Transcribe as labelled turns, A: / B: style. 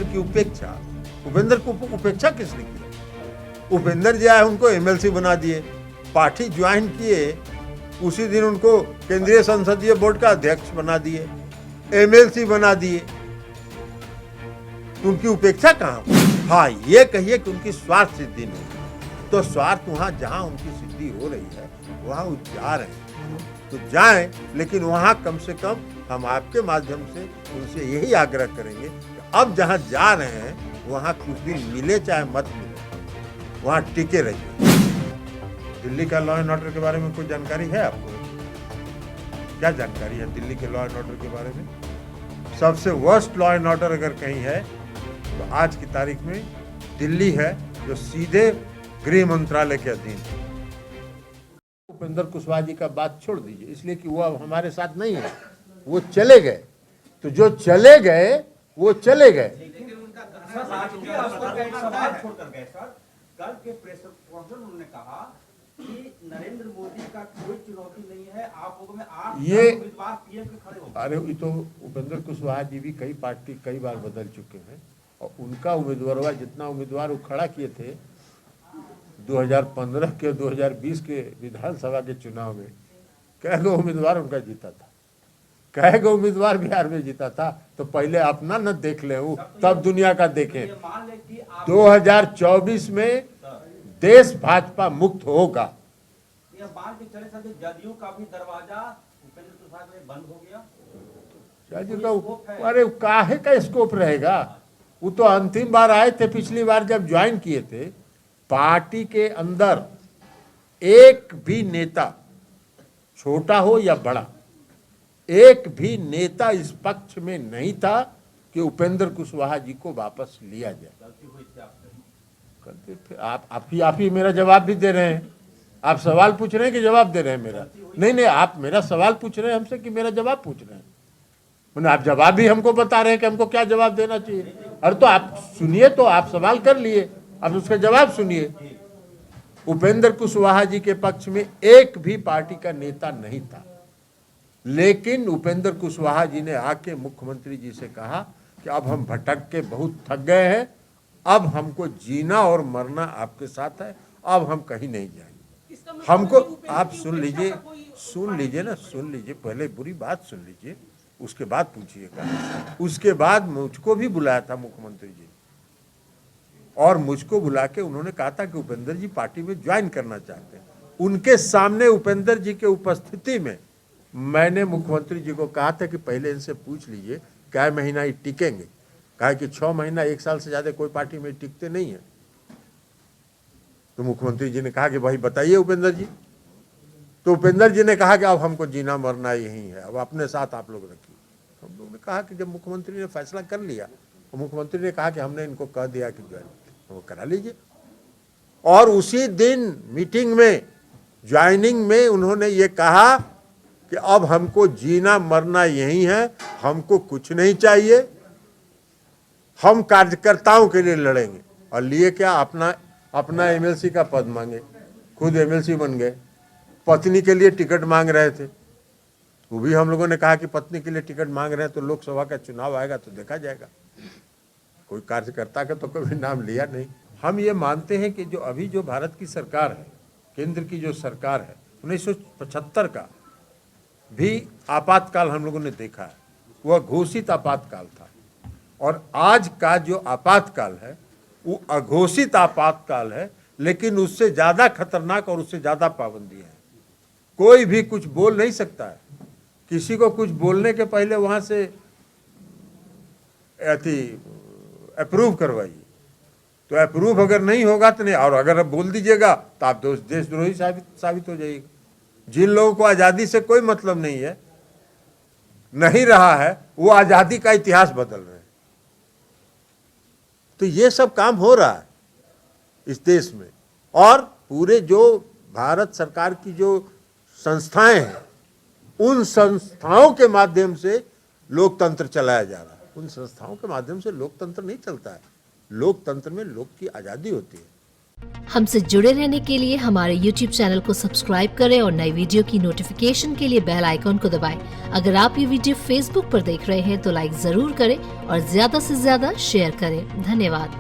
A: की उपेक्षा, उपेंद्र को उपेक्षा किसने किया? उपेंद्र जी आए उनको एमएलसी बना दिए, पार्टी ज्वाइन किए, उसी दिन उनको केंद्रीय संसदीय बोर्ड का अध्यक्ष बना दिए, एमएलसी बना दिए। उनकी उपेक्षा कहां? हाँ, ये कहिए कि उनकी स्वार्थ सिद्धि नहीं, तो स्वार्थ वहां जहां उनकी सिद्धि हो रही है वहां वो जा रहे हैं, तो जाएं, लेकिन वहां कम से कम हम आपके माध्यम से उनसे यही आग्रह करेंगे कि अब जहां जा रहे हैं वहां कुछ दिन मिले चाहे मत मिले, वहां टिके रहिए। दिल्ली का लॉ एंड ऑर्डर के बारे में कोई जानकारी है आपको? क्या जानकारी है दिल्ली के लॉ एंड ऑर्डर के बारे में? सबसे वर्स्ट लॉ एंड ऑर्डर अगर कहीं है तो आज की तारीख में दिल्ली है, जो सीधे गृह मंत्रालय के अधीन है। उपेंद्र कुशवाहा जी का बात छोड़ दीजिए, इसलिए कि वो अब हमारे साथ नहीं है, वो चले गए। तो जो चले गए वो चले गए।
B: कल के प्रेस कॉन्फ्रेंस उन्होंने कहा कि नरेंद्र मोदी का कोई चुनौती नहीं है, आप लोगों में 8 उम्मीदवार पीएम के खड़े हो।
A: अरे ये तो उपेंद्र कुशवाहा जी भी कई बार बदल चुके हैं, और उनका उम्मीदवार जितना उम्मीदवार वो खड़ा किए थे 2015 के 2020 के विधानसभा के चुनाव में, कई गो उम्मीदवार उनका जीता था, कई गो उम्मीदवार बिहार में जीता था। तो पहले अपना न देख ले तब दुनिया का देखें। 2024 में देश भाजपा मुक्त होगा।
B: जदयू का भी दरवाजा उपेंद्र कुशवाहा के लिए बंद हो गया।
A: जदयू का अरे काहे का स्कोप रहेगा? वो तो अंतिम बार आए थे, पिछली बार जब ज्वाइन किए थे, पार्टी के अंदर एक भी नेता, छोटा हो या बड़ा, एक भी नेता इस पक्ष में नहीं था कि उपेंद्र कुशवाहा जी को वापस लिया जाए। आप ही मेरा जवाब भी दे रहे हैं। आप सवाल पूछ रहे हैं कि जवाब दे रहे हैं मेरा? नहीं, आप मेरा सवाल पूछ रहे हैं हमसे कि मेरा जवाब पूछ रहे हैं? आप जवाब भी हमको बता रहे हैं कि हमको क्या जवाब देना चाहिए। अरे तो आप सुनिए, तो आप सवाल कर लिए, अब उसका जवाब सुनिए। उपेंद्र कुशवाहा जी के पक्ष में एक भी पार्टी का नेता नहीं था, लेकिन उपेंद्र कुशवाहा जी ने आके मुख्यमंत्री जी से कहा कि अब हम भटक के बहुत थक गए हैं, अब हमको जीना और मरना आपके साथ है, अब हम कहीं नहीं जाएंगे। हमको आप सुन लीजिए ना, सुन लीजिए, पहले बुरी बात सुन लीजिए, उसके बाद पूछिएगा। उसके बाद मुझको भी बुलाया था मुख्यमंत्री जी, और मुझको बुला के उन्होंने कहा था कि उपेंद्र जी पार्टी में ज्वाइन करना चाहते हैं। उनके सामने उपेंद्र जी के उपस्थिति में मैंने मुख्यमंत्री जी को कहा था कि पहले इनसे पूछ लीजिए क्या महीना ही टिकेंगे। कहा कि 6 महीना 1 साल से ज्यादा कोई पार्टी में टिकते नहीं है। तो मुख्यमंत्री जी ने कहा कि भाई बताइए उपेंद्र जी। तो उपेंद्र जी ने कहा कि अब हमको जीना मरना यही है, अब अपने साथ आप लोग रखिए। हम लोगों ने कहा कि जब मुख्यमंत्री ने फैसला कर लिया, तो मुख्यमंत्री ने कहा कि हमने इनको कह दिया कि ज्वाइन वो करा लीजिए। और उसी दिन मीटिंग में, ज्वाइनिंग में, उन्होंने ये कहा कि अब हमको जीना मरना यही है, हमको कुछ नहीं चाहिए, हम कार्यकर्ताओं के लिए लड़ेंगे। और लिए क्या? अपना एमएलसी का पद मांगे, खुद एमएलसी बन गए। पत्नी के लिए टिकट मांग रहे थे, वो भी हम लोगों ने कहा कि पत्नी के लिए टिकट मांग रहे हैं तो लोकसभा का चुनाव आएगा तो देखा जाएगा। कोई कार्यकर्ता का तो कभी नाम लिया नहीं। हम ये मानते हैं कि जो भारत की सरकार है, केंद्र की जो सरकार है, 1975 का भी आपातकाल हम लोगों ने देखा है, वह घोषित आपातकाल था। और आज का जो आपातकाल है वो अघोषित आपातकाल है, लेकिन उससे ज्यादा खतरनाक और उससे ज्यादा पाबंदी है। कोई भी कुछ बोल नहीं सकता है। किसी को कुछ बोलने के पहले वहां से अप्रूव करवाइए, तो अप्रूव अगर नहीं होगा तो नहीं, और अगर आप बोल दीजिएगा तो आप देशद्रोही साबित हो जाइएगा। जिन लोगों को आजादी से कोई मतलब नहीं रहा है, वो आजादी का इतिहास बदल रहे हैं। तो ये सब काम हो रहा है इस देश में, और पूरे जो भारत सरकार की जो संस्थाएं हैं, उन संस्थाओं के माध्यम से लोकतंत्र चलाया जा रहा है। उन संस्थाओं के माध्यम से लोकतंत्र नहीं चलता है। लोकतंत्र में लोक की आज़ादी होती है,
C: हमसे जुड़े रहने के लिए हमारे YouTube चैनल को सब्सक्राइब करें और नई वीडियो की नोटिफिकेशन के लिए बेल आइकॉन को दबाएं। अगर आप ये वीडियो Facebook पर देख रहे हैं तो लाइक जरूर करें और ज्यादा से ज्यादा शेयर करें। धन्यवाद।